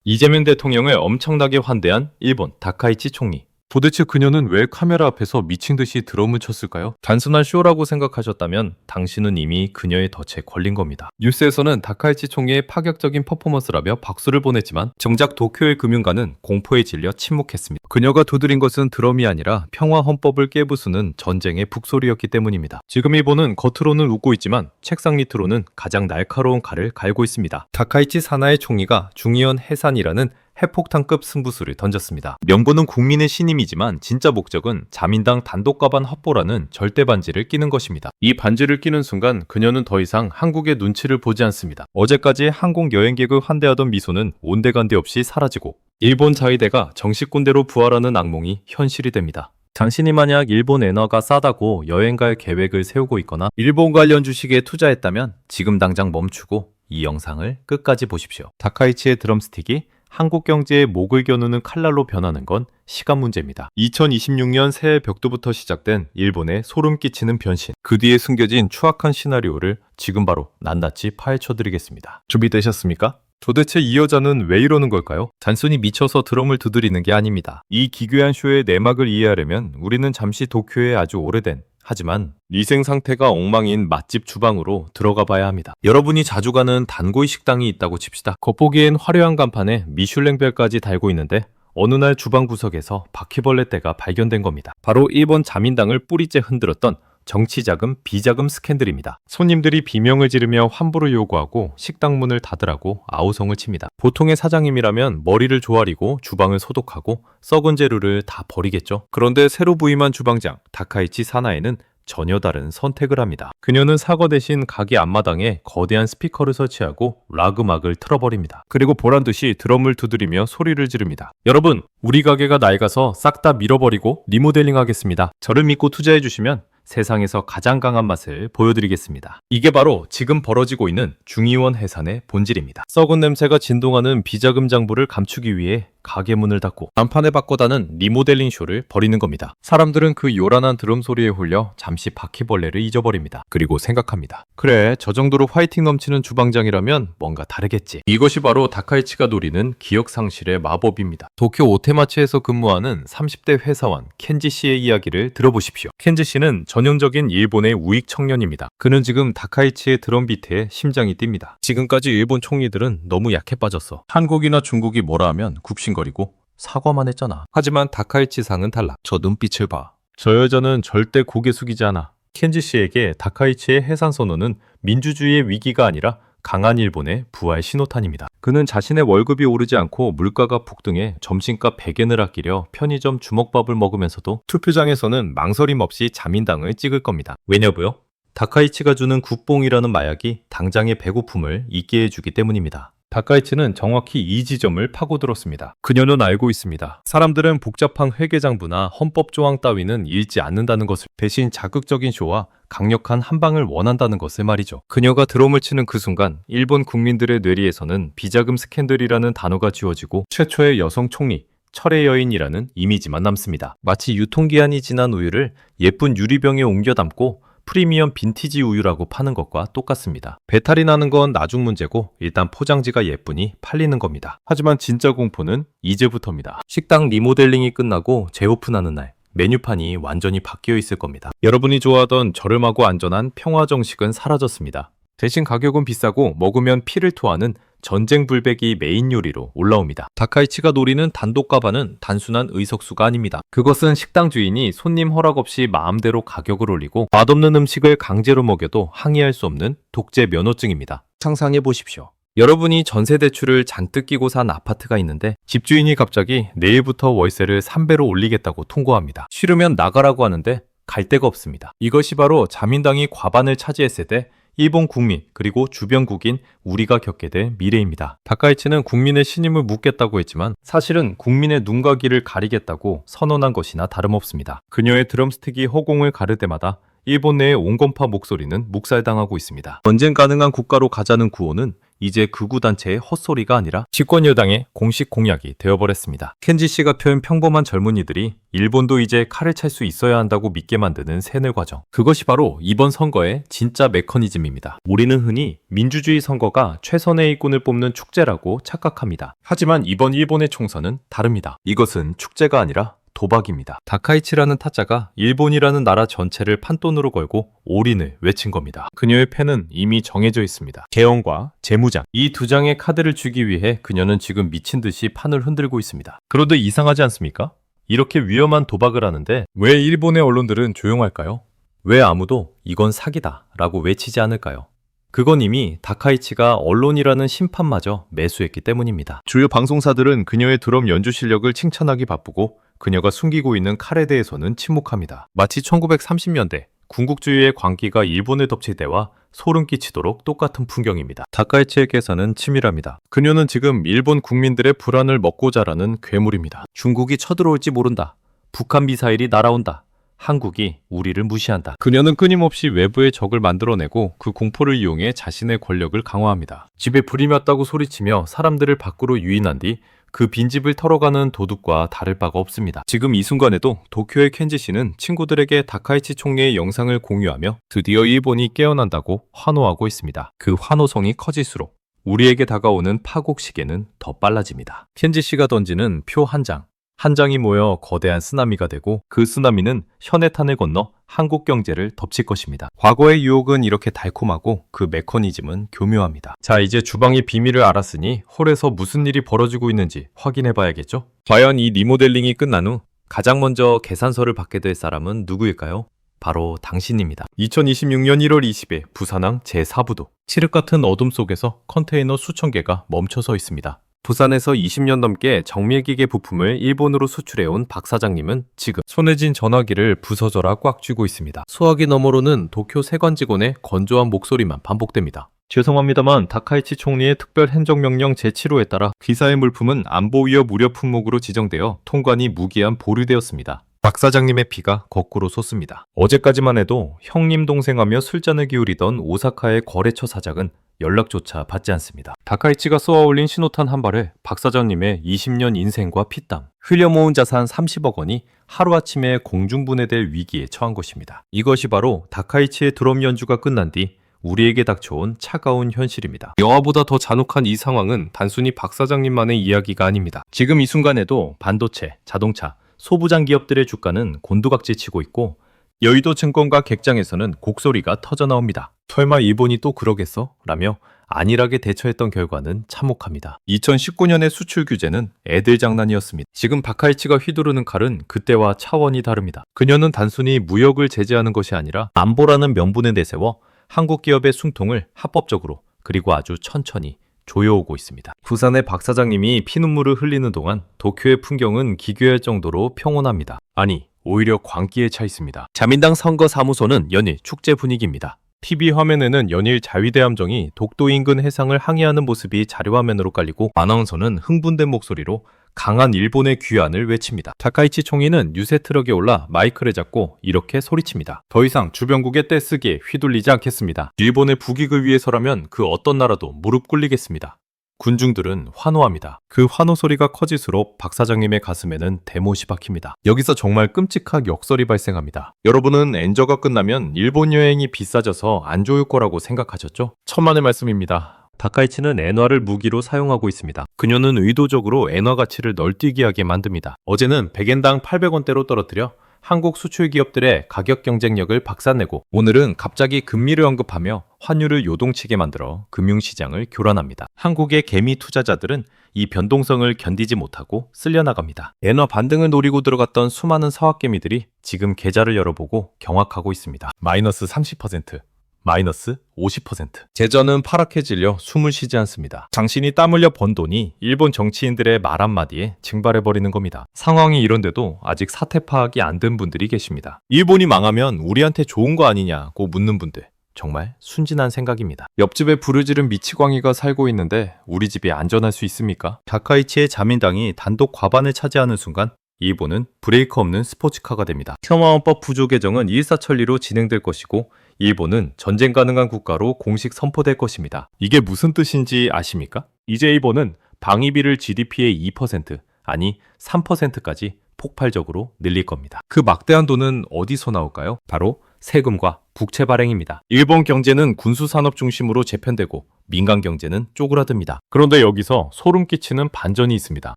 이재명 대통령을 엄청나게 환대한 일본 다카이치 총리. 도대체 그녀는 왜 카메라 앞에서 미친 듯이 드럼을 쳤을까요? 단순한 쇼라고 생각하셨다면 당신은 이미 그녀의 덫에 걸린 겁니다. 뉴스에서는 다카이치 총리의 파격적인 퍼포먼스라며 박수를 보냈지만 정작 도쿄의 금융가는 공포에 질려 침묵했습니다. 그녀가 두드린 것은 드럼이 아니라 평화 헌법을 깨부수는 전쟁의 북소리였기 때문입니다. 지금 일본은 겉으로는 웃고 있지만 책상 밑으로는 가장 날카로운 칼을 갈고 있습니다. 다카이치 사나이 총리가 중의원 해산이라는 핵폭탄급 승부수를 던졌습니다. 명분은 국민의 신임이지만 진짜 목적은 자민당 단독 가반 확보라는 절대 반지를 끼는 것입니다. 이 반지를 끼는 순간 그녀는 더 이상 한국의 눈치를 보지 않습니다. 어제까지 항공 여행객을 환대하던 미소는 온데간데 없이 사라지고 일본 자위대가 정식 군대로 부활하는 악몽이 현실이 됩니다. 당신이 만약 일본 엔화가 싸다고 여행 갈 계획을 세우고 있거나 일본 관련 주식에 투자했다면 지금 당장 멈추고 이 영상을 끝까지 보십시오. 다카이치의 드럼스틱이 한국 경제의 목을 겨누는 칼날로 변하는 건 시간 문제입니다. 2026년 새해 벽두부터 시작된 일본의 소름 끼치는 변신. 그 뒤에 숨겨진 추악한 시나리오를 지금 바로 낱낱이 파헤쳐드리겠습니다. 준비되셨습니까? 도대체 이 여자는 왜 이러는 걸까요? 단순히 미쳐서 드럼을 두드리는 게 아닙니다. 이 기괴한 쇼의 내막을 이해하려면 우리는 잠시 도쿄의 아주 오래된 하지만 위생 상태가 엉망인 맛집 주방으로 들어가 봐야 합니다. 여러분이 자주 가는 단고이 식당이 있다고 칩시다. 겉보기엔 화려한 간판에 미슐랭별까지 달고 있는데 어느 날 주방 구석에서 바퀴벌레 떼가 발견된 겁니다. 바로 일본 자민당을 뿌리째 흔들었던 정치자금, 비자금 스캔들입니다. 손님들이 비명을 지르며 환불을 요구하고 식당 문을 닫으라고 아우성을 칩니다. 보통의 사장님이라면 머리를 조아리고 주방을 소독하고 썩은 재료를 다 버리겠죠. 그런데 새로 부임한 주방장 다카이치 사나에는 전혀 다른 선택을 합니다. 그녀는 사거 대신 가게 앞마당에 거대한 스피커를 설치하고 락 음악을 틀어버립니다. 그리고 보란듯이 드럼을 두드리며 소리를 지릅니다. 여러분, 우리 가게가 낡아서 싹 다 밀어버리고 리모델링 하겠습니다. 저를 믿고 투자해주시면 세상에서 가장 강한 맛을 보여드리겠습니다. 이게 바로 지금 벌어지고 있는 중의원 해산의 본질입니다. 썩은 냄새가 진동하는 비자금 장부를 감추기 위해 가게 문을 닫고 간판에 바꿔다는 리모델링 쇼를 벌이는 겁니다. 사람들은 그 요란한 드럼 소리에 홀려 잠시 바퀴벌레를 잊어버립니다. 그리고 생각합니다. 그래, 저 정도로 화이팅 넘치는 주방장이라면 뭔가 다르겠지. 이것이 바로 다카이치가 노리는 기억상실의 마법입니다. 도쿄 오테마츠에서 근무하는 30대 회사원 켄지 씨의 이야기를 들어보십시오. 켄지 씨는 전형적인 일본의 우익 청년입니다. 그는 지금 다카이치의 드럼 비트에 심장이 뜁니다. 지금까지 일본 총리들은 너무 약해 빠졌어. 한국이나 중국이 뭐라 하면 굽신거리고 사과만 했잖아. 하지만 다카이치 상은 달라. 저 눈빛을 봐. 저 여자는 절대 고개 숙이지 않아. 켄지 씨에게 다카이치의 해산 선언은 민주주의의 위기가 아니라 강한 일본의 부활 신호탄입니다. 그는 자신의 월급이 오르지 않고 물가가 폭등해 점심값 100엔을 아끼려 편의점 주먹밥을 먹으면서도 투표장에서는 망설임 없이 자민당을 찍을 겁니다. 왜냐고요? 다카이치가 주는 굿봉이라는 마약이 당장의 배고픔을 잊게 해주기 때문입니다. 다카이치는 정확히 이 지점을 파고들었습니다. 그녀는 알고 있습니다. 사람들은 복잡한 회계장부나 헌법 조항 따위는 읽지 않는다는 것을, 대신 자극적인 쇼와 강력한 한방을 원한다는 것을 말이죠. 그녀가 드럼을 치는 그 순간 일본 국민들의 뇌리에서는 비자금 스캔들이라는 단어가 지워지고 최초의 여성 총리, 철의 여인이라는 이미지만 남습니다. 마치 유통기한이 지난 우유를 예쁜 유리병에 옮겨 담고 프리미엄 빈티지 우유라고 파는 것과 똑같습니다. 배탈이 나는 건 나중 문제고 일단 포장지가 예쁘니 팔리는 겁니다. 하지만 진짜 공포는 이제부터입니다. 식당 리모델링이 끝나고 재오픈하는 날, 메뉴판이 완전히 바뀌어 있을 겁니다. 여러분이 좋아하던 저렴하고 안전한 평화 정식은 사라졌습니다. 대신 가격은 비싸고 먹으면 피를 토하는 전쟁 불백이 메인 요리로 올라옵니다. 다카이치가 노리는 단독 가반은 단순한 의석수가 아닙니다. 그것은 식당 주인이 손님 허락 없이 마음대로 가격을 올리고 맛없는 음식을 강제로 먹여도 항의할 수 없는 독재 면허증입니다. 상상해 보십시오. 여러분이 전세 대출을 잔뜩 끼고 산 아파트가 있는데 집주인이 갑자기 내일부터 월세를 3배로 올리겠다고 통고합니다. 싫으면 나가라고 하는데 갈 데가 없습니다. 이것이 바로 자민당이 과반을 차지했을 때 일본 국민 그리고 주변국인 우리가 겪게 될 미래입니다. 다카이치는 국민의 신임을 묻겠다고 했지만 사실은 국민의 눈과 귀를 가리겠다고 선언한 것이나 다름없습니다. 그녀의 드럼스틱이 허공을 가를 때마다 일본 내의 온건파 목소리는 묵살당하고 있습니다. 전쟁 가능한 국가로 가자는 구호는 이제 극우 단체의 헛소리가 아니라 집권 여당의 공식 공약이 되어버렸습니다. 켄지 씨가 표현 평범한 젊은이들이 일본도 이제 칼을 찰 수 있어야 한다고 믿게 만드는 세뇌 과정. 그것이 바로 이번 선거의 진짜 메커니즘입니다. 우리는 흔히 민주주의 선거가 최선의 일꾼을 뽑는 축제라고 착각합니다. 하지만 이번 일본의 총선은 다릅니다. 이것은 축제가 아니라 도박입니다. 다카이치라는 타짜가 일본이라는 나라 전체를 판돈으로 걸고 올인을 외친 겁니다. 그녀의 패는 이미 정해져 있습니다. 개헌과 재무장. 이 두 장의 카드를 주기 위해 그녀는 지금 미친 듯이 판을 흔들고 있습니다. 그런데 이상하지 않습니까? 이렇게 위험한 도박을 하는데 왜 일본의 언론들은 조용할까요? 왜 아무도 이건 사기다 라고 외치지 않을까요? 그건 이미 다카이치가 언론이라는 심판마저 매수했기 때문입니다. 주요 방송사들은 그녀의 드럼 연주 실력을 칭찬하기 바쁘고 그녀가 숨기고 있는 칼에 대해서는 침묵합니다. 마치 1930년대 군국주의의 광기가 일본을 덮칠 때와 소름 끼치도록 똑같은 풍경입니다. 다카이치에게서는 치밀합니다. 그녀는 지금 일본 국민들의 불안을 먹고 자라는 괴물입니다. 중국이 쳐들어올지 모른다. 북한 미사일이 날아온다. 한국이 우리를 무시한다. 그녀는 끊임없이 외부의 적을 만들어내고 그 공포를 이용해 자신의 권력을 강화합니다. 집에 불이 났다고 소리치며 사람들을 밖으로 유인한 뒤 그 빈집을 털어가는 도둑과 다를 바가 없습니다. 지금 이 순간에도 도쿄의 켄지 씨는 친구들에게 다카이치 총리의 영상을 공유하며 드디어 일본이 깨어난다고 환호하고 있습니다. 그 환호성이 커질수록 우리에게 다가오는 파국 시계는 더 빨라집니다. 켄지 씨가 던지는 표 한 장. 한 장이 모여 거대한 쓰나미가 되고 그 쓰나미는 현해탄을 건너 한국 경제를 덮칠 것입니다. 과거의 유혹은 이렇게 달콤하고 그 메커니즘은 교묘합니다. 자, 이제 주방의 비밀을 알았으니 홀에서 무슨 일이 벌어지고 있는지 확인해 봐야겠죠? 과연 이 리모델링이 끝난 후 가장 먼저 계산서를 받게 될 사람은 누구일까요? 바로 당신입니다. 2026년 1월 20일 부산항 제4부도 칠흑 같은 어둠 속에서 컨테이너 수천 개가 멈춰서 있습니다. 부산에서 20년 넘게 정밀기계 부품을 일본으로 수출해온 박 사장님은 지금 손에 쥔 전화기를 부서져라 꽉 쥐고 있습니다. 수화기 너머로는 도쿄 세관 직원의 건조한 목소리만 반복됩니다. 죄송합니다만 다카이치 총리의 특별 행정명령 제7호에 따라 기사의 물품은 안보위협 우려 품목으로 지정되어 통관이 무기한 보류되었습니다. 박 사장님의 피가 거꾸로 솟습니다. 어제까지만 해도 형님 동생하며 술잔을 기울이던 오사카의 거래처 사장은 연락조차 받지 않습니다. 다카이치가 쏘아올린 신호탄 한 발에 박 사장님의 20년 인생과 피땀, 흘려 모은 자산 30억 원이 하루아침에 공중분해될 위기에 처한 것입니다. 이것이 바로 다카이치의 드럼 연주가 끝난 뒤 우리에게 닥쳐온 차가운 현실입니다. 영화보다 더 잔혹한 이 상황은 단순히 박 사장님만의 이야기가 아닙니다. 지금 이 순간에도 반도체, 자동차, 소부장 기업들의 주가는 곤두박질 치고 있고 여의도 증권가 객장에서는 곡소리가 터져나옵니다. 설마 일본이 또 그러겠어? 라며 안일하게 대처했던 결과는 참혹합니다. 2019년의 수출 규제는 애들 장난이었습니다. 지금 다카이치가 휘두르는 칼은 그때와 차원이 다릅니다. 그녀는 단순히 무역을 제재하는 것이 아니라 안보라는 명분을 내세워 한국 기업의 숨통을 합법적으로 그리고 아주 천천히 조여오고 있습니다. 부산의 박 사장님이 피눈물을 흘리는 동안 도쿄의 풍경은 기괴할 정도로 평온합니다. 아니, 오히려 광기에 차 있습니다. 자민당 선거사무소는 연일 축제 분위기입니다. TV 화면에는 연일 자위대 함정이 독도 인근 해상을 항해하는 모습이 자료화면으로 깔리고 아나운서는 흥분된 목소리로 강한 일본의 귀환을 외칩니다. 다카이치 총리는 유세 트럭에 올라 마이크를 잡고 이렇게 소리칩니다. 더 이상 주변국의 떼쓰기에 휘둘리지 않겠습니다. 일본의 국익을 위해서라면 그 어떤 나라도 무릎 꿇리겠습니다. 군중들은 환호합니다. 그 환호 소리가 커질수록 박 사장님의 가슴에는 대못이 박힙니다. 여기서 정말 끔찍한 역설이 발생합니다. 여러분은 엔저가 끝나면 일본 여행이 비싸져서 안 좋을 거라고 생각하셨죠? 천만의 말씀입니다. 다카이치는 엔화를 무기로 사용하고 있습니다. 그녀는 의도적으로 엔화 가치를 널뛰게 하게 만듭니다. 어제는 100엔당 800원대로 떨어뜨려 한국 수출 기업들의 가격 경쟁력을 박살내고 오늘은 갑자기 금리를 언급하며 환율을 요동치게 만들어 금융시장을 교란합니다. 한국의 개미 투자자들은 이 변동성을 견디지 못하고 쓸려나갑니다. 엔화 반등을 노리고 들어갔던 수많은 사학개미들이 지금 계좌를 열어보고 경악하고 있습니다. 마이너스 30%. 마이너스 50%. 재전은 파랗게 질려 숨을 쉬지 않습니다. 당신이 땀 흘려 번 돈이 일본 정치인들의 말 한마디에 증발해버리는 겁니다. 상황이 이런데도 아직 사태 파악이 안 된 분들이 계십니다. 일본이 망하면 우리한테 좋은 거 아니냐고 묻는 분들. 정말 순진한 생각입니다. 옆집에 부르지른 미치광이가 살고 있는데 우리 집이 안전할 수 있습니까? 다카이치의 자민당이 단독 과반을 차지하는 순간 일본은 브레이크 없는 스포츠카가 됩니다. 혐오헌법 부조 개정은 일사천리로 진행될 것이고 일본은 전쟁 가능한 국가로 공식 선포될 것입니다. 이게 무슨 뜻인지 아십니까? 이제 일본은 방위비를 GDP의 2%, 아니 3%까지 폭발적으로 늘릴 겁니다. 그 막대한 돈은 어디서 나올까요? 바로 세금과 국채 발행입니다. 일본 경제는 군수산업 중심으로 재편되고 민간 경제는 쪼그라듭니다. 그런데 여기서 소름 끼치는 반전이 있습니다.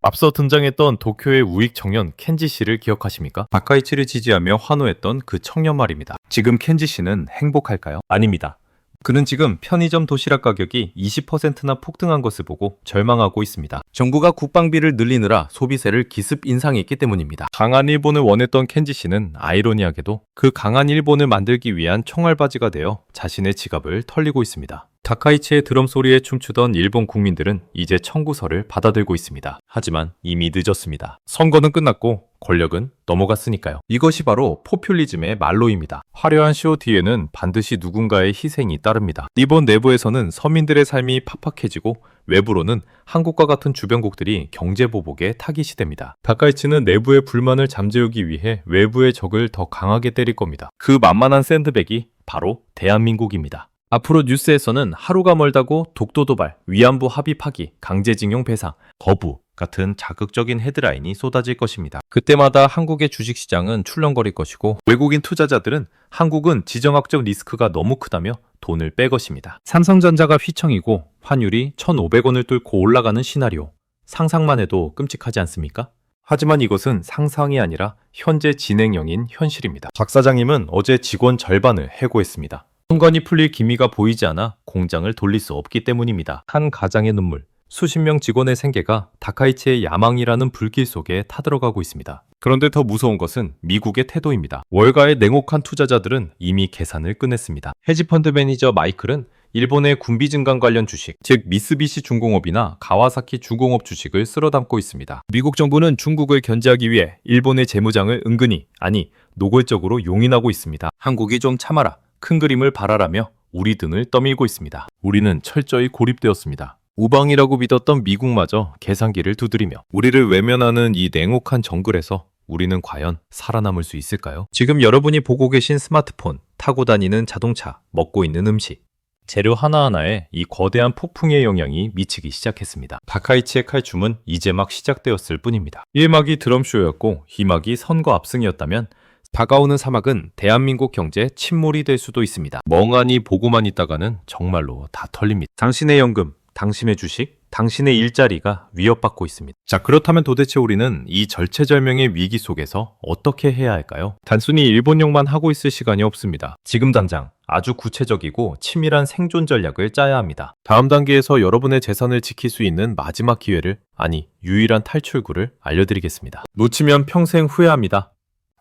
앞서 등장했던 도쿄의 우익 청년 켄지 씨를 기억하십니까? 다카이치를 지지하며 환호했던 그 청년 말입니다. 지금 켄지 씨는 행복할까요? 아닙니다. 그는 지금 편의점 도시락 가격이 20%나 폭등한 것을 보고 절망하고 있습니다. 정부가 국방비를 늘리느라 소비세를 기습 인상했기 때문입니다. 강한 일본을 원했던 켄지 씨는 아이러니하게도 그 강한 일본을 만들기 위한 총알바지가 되어 자신의 지갑을 털리고 있습니다. 다카이치의 드럼 소리에 춤추던 일본 국민들은 이제 청구서를 받아들고 있습니다. 하지만 이미 늦었습니다. 선거는 끝났고 권력은 넘어갔으니까요. 이것이 바로 포퓰리즘의 말로입니다. 화려한 쇼 뒤에는 반드시 누군가의 희생이 따릅니다. 일본 내부에서는 서민들의 삶이 팍팍해지고 외부로는 한국과 같은 주변국들이 경제보복에 타깃이 됩니다. 다카이치는 내부의 불만을 잠재우기 위해 외부의 적을 더 강하게 때릴 겁니다. 그 만만한 샌드백이 바로 대한민국입니다. 앞으로 뉴스에서는 하루가 멀다고 독도 도발, 위안부 합의 파기, 강제징용 배상, 거부 같은 자극적인 헤드라인이 쏟아질 것입니다. 그때마다 한국의 주식시장은 출렁거릴 것이고 외국인 투자자들은 한국은 지정학적 리스크가 너무 크다며 돈을 뺄 것입니다. 삼성전자가 휘청이고 환율이 1,500원을 뚫고 올라가는 시나리오. 상상만 해도 끔찍하지 않습니까? 하지만 이것은 상상이 아니라 현재 진행형인 현실입니다. 박 사장님은 어제 직원 절반을 해고했습니다. 선관위 풀릴 기미가 보이지 않아 공장을 돌릴 수 없기 때문입니다. 한 가장의 눈물, 수십 명 직원의 생계가 다카이치의 야망이라는 불길 속에 타들어가고 있습니다. 그런데 더 무서운 것은 미국의 태도입니다. 월가의 냉혹한 투자자들은 이미 계산을 끝냈습니다. 헤지펀드 매니저 마이클은 일본의 군비 증강 관련 주식, 즉 미쓰비시 중공업이나 가와사키 중공업 주식을 쓸어담고 있습니다. 미국 정부는 중국을 견제하기 위해 일본의 재무장을 은근히, 아니 노골적으로 용인하고 있습니다. 한국이 좀 참아라, 큰 그림을 바라라며 우리 등을 떠밀고 있습니다. 우리는 철저히 고립되었습니다. 우방이라고 믿었던 미국마저 계산기를 두드리며 우리를 외면하는 이 냉혹한 정글에서 우리는 과연 살아남을 수 있을까요? 지금 여러분이 보고 계신 스마트폰, 타고 다니는 자동차, 먹고 있는 음식, 재료 하나하나에 이 거대한 폭풍의 영향이 미치기 시작했습니다. 다카이치의 칼춤은 이제 막 시작되었을 뿐입니다. 1막이 드럼쇼였고 2막이 선거 압승이었다면 다가오는 3막은 대한민국 경제 침몰이 될 수도 있습니다. 멍하니 보고만 있다가는 정말로 다 털립니다. 당신의 연금, 당신의 주식, 당신의 일자리가 위협받고 있습니다. 자, 그렇다면 도대체 우리는 이 절체절명의 위기 속에서 어떻게 해야 할까요? 단순히 일본용만 하고 있을 시간이 없습니다. 지금 당장 아주 구체적이고 치밀한 생존 전략을 짜야 합니다. 다음 단계에서 여러분의 재산을 지킬 수 있는 마지막 기회를, 아니 유일한 탈출구를 알려드리겠습니다. 놓치면 평생 후회합니다.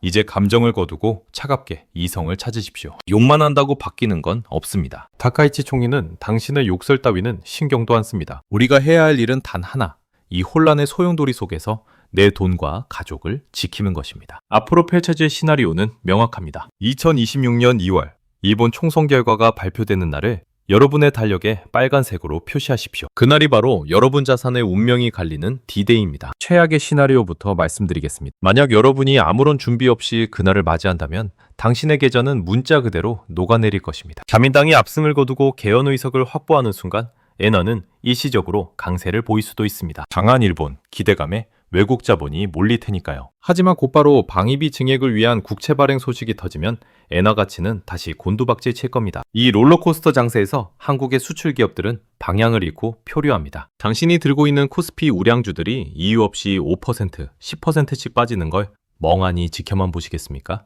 이제 감정을 거두고 차갑게 이성을 찾으십시오. 욕만 한다고 바뀌는 건 없습니다. 다카이치 총리는 당신의 욕설 따위는 신경도 안 씁니다. 우리가 해야 할 일은 단 하나, 이 혼란의 소용돌이 속에서 내 돈과 가족을 지키는 것입니다. 앞으로 펼쳐질 시나리오는 명확합니다. 2026년 2월 일본 총선 결과가 발표되는 날을 여러분의 달력에 빨간색으로 표시하십시오. 그날이 바로 여러분 자산의 운명이 갈리는 D-Day입니다. 최악의 시나리오부터 말씀드리겠습니다. 만약 여러분이 아무런 준비 없이 그날을 맞이한다면 당신의 계좌는 문자 그대로 녹아내릴 것입니다. 자민당이 압승을 거두고 개헌 의석을 확보하는 순간 엔화는 일시적으로 강세를 보일 수도 있습니다. 강한 일본, 기대감에 외국 자본이 몰릴 테니까요. 하지만 곧바로 방위비 증액을 위한 국채 발행 소식이 터지면 엔화 가치는 다시 곤두박질 칠 겁니다. 이 롤러코스터 장세에서 한국의 수출 기업들은 방향을 잃고 표류합니다. 당신이 들고 있는 코스피 우량주들이 이유 없이 5%, 10%씩 빠지는 걸 멍하니 지켜만 보시겠습니까?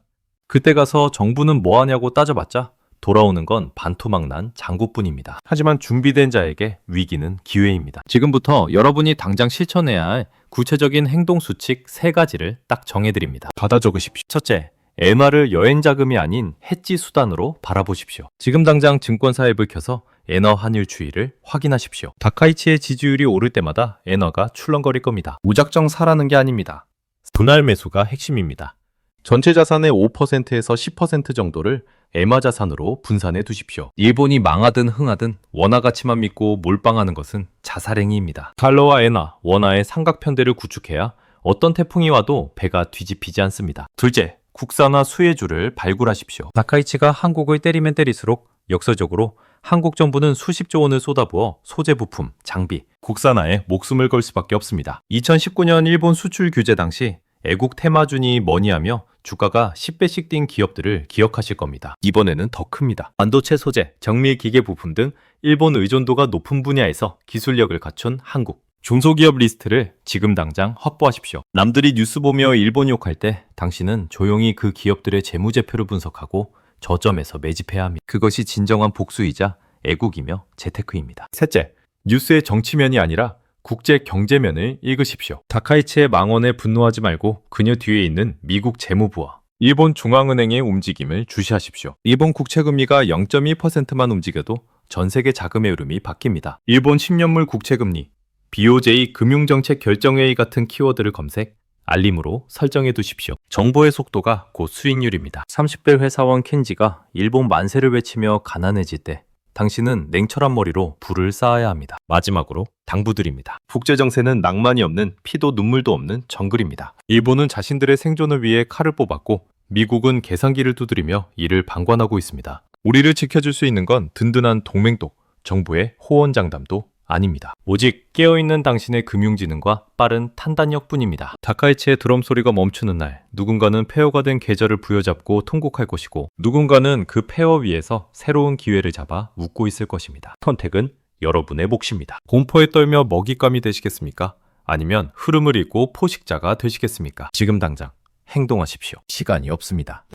그때 가서 정부는 뭐 하냐고 따져봤자 돌아오는 건 반토막난 장구뿐입니다. 하지만 준비된 자에게 위기는 기회입니다. 지금부터 여러분이 당장 실천해야 할 구체적인 행동 수칙 3가지를 딱 정해드립니다. 받아 적으십시오. 첫째, 엔화를 여행 자금이 아닌 해지 수단으로 바라보십시오. 지금 당장 증권사 앱을 켜서 엔화 환율 추이를 확인하십시오. 다카이치의 지지율이 오를 때마다 엔화가 출렁거릴 겁니다. 무작정 사라는 게 아닙니다. 분할 매수가 핵심입니다. 전체 자산의 5%에서 10% 정도를 엔화 자산으로 분산해 두십시오. 일본이 망하든 흥하든 원화 가치만 믿고 몰빵하는 것은 자살행위입니다. 달러와 엔화, 원화의 삼각편대를 구축해야 어떤 태풍이 와도 배가 뒤집히지 않습니다. 둘째, 국산화 수혜주를 발굴하십시오. 다카이치가 한국을 때리면 때릴수록 역사적으로 한국 정부는 수십조 원을 쏟아부어 소재 부품, 장비, 국산화에 목숨을 걸 수밖에 없습니다. 2019년 일본 수출 규제 당시 애국 테마준이 뭐니하며 주가가 10배씩 뛴 기업들을 기억하실 겁니다. 이번에는 더 큽니다. 반도체 소재, 정밀 기계 부품 등 일본 의존도가 높은 분야에서 기술력을 갖춘 한국. 중소기업 리스트를 지금 당장 확보하십시오. 남들이 뉴스 보며 일본 욕할 때 당신은 조용히 그 기업들의 재무제표를 분석하고 저점에서 매집해야 합니다. 그것이 진정한 복수이자 애국이며 재테크입니다. 셋째, 뉴스의 정치면이 아니라 국제 경제면을 읽으십시오. 다카이치의 망언에 분노하지 말고 그녀 뒤에 있는 미국 재무부와 일본 중앙은행의 움직임을 주시하십시오. 일본 국채금리가 0.1%만 움직여도 전 세계 자금의 흐름이 바뀝니다. 일본 10년물 국채금리, BOJ 금융정책 결정회의 같은 키워드를 검색, 알림으로 설정해 두십시오. 정보의 속도가 곧 수익률입니다. 30배 회사원 켄지가 일본 만세를 외치며 가난해질 때 당신은 냉철한 머리로 불을 쌓아야 합니다. 마지막으로 당부드립니다. 국제정세는 낭만이 없는 피도 눈물도 없는 정글입니다. 일본은 자신들의 생존을 위해 칼을 뽑았고 미국은 계산기를 두드리며 이를 방관하고 있습니다. 우리를 지켜줄 수 있는 건 든든한 동맹도, 정부의 호언장담도 아닙니다. 오직 깨어있는 당신의 금융지능과 빠른 판단력뿐입니다. 다카이치의 드럼 소리가 멈추는 날, 누군가는 폐허가 된 계절을 부여잡고 통곡할 것이고 누군가는 그 폐허 위에서 새로운 기회를 잡아 웃고 있을 것입니다. 선택은 여러분의 몫입니다. 공포에 떨며 먹잇감이 되시겠습니까? 아니면 흐름을 잃고 포식자가 되시겠습니까? 지금 당장 행동하십시오. 시간이 없습니다.